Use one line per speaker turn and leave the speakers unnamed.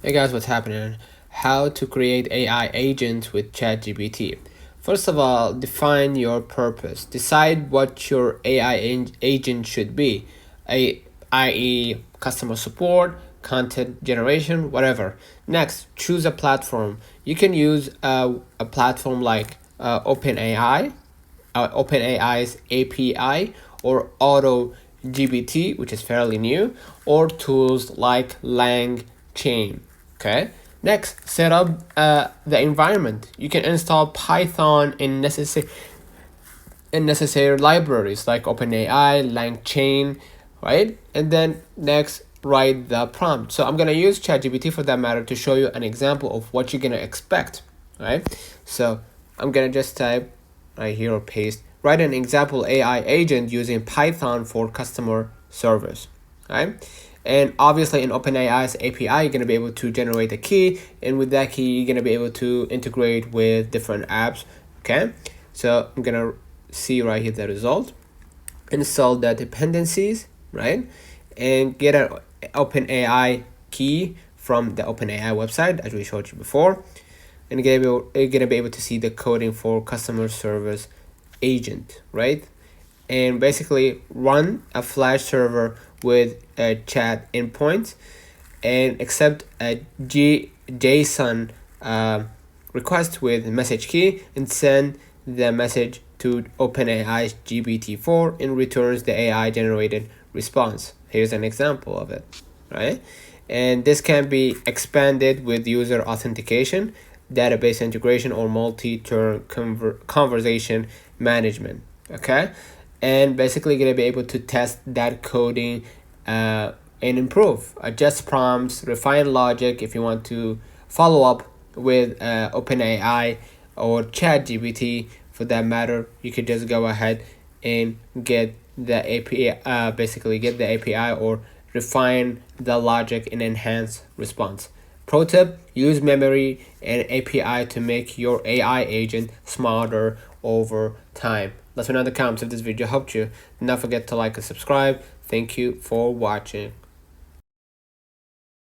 Hey guys, what's happening? How to create AI agents with ChatGPT. First of all, define your purpose. Decide what your AI agent should be, i.e., customer support, content generation, whatever. Next, choose a platform. You can use a platform like OpenAI's API, or AutoGPT, which is fairly new, or tools like LangChain. Okay. Next, set up the environment. You can install Python and necessary libraries like OpenAI, LangChain, right? And then next, write the prompt. So I'm gonna use ChatGPT for that matter to show you an example of what you're gonna expect, right? So I'm gonna just type right here or paste, write an example AI agent using Python for customer service, right? And obviously in OpenAI's API, you're gonna be able to generate a key, and with that key, you're gonna be able to integrate with different apps, okay? So I'm gonna see right here the result, install the dependencies, right? And get an OpenAI key from the OpenAI website, as we showed you before. And you're gonna be able to see the coding for customer service agent, right? And basically run a Flash server with a chat endpoint and accept a JSON request with message key and send the message to OpenAI's GPT-4 and returns the AI generated response. Here's an example of it, right? And this can be expanded with user authentication, database integration, or multi-turn conversation management, okay? And basically gonna be able to test that coding and improve, adjust prompts, refine logic. If you want to follow up with OpenAI or ChatGPT for that matter, you could just go ahead and get the API, basically get the API or refine the logic and enhance response. Pro tip, use memory and API to make your AI agent smarter over time. Let me know in the comments if this video helped you. Do not forget to like and subscribe. Thank you for watching.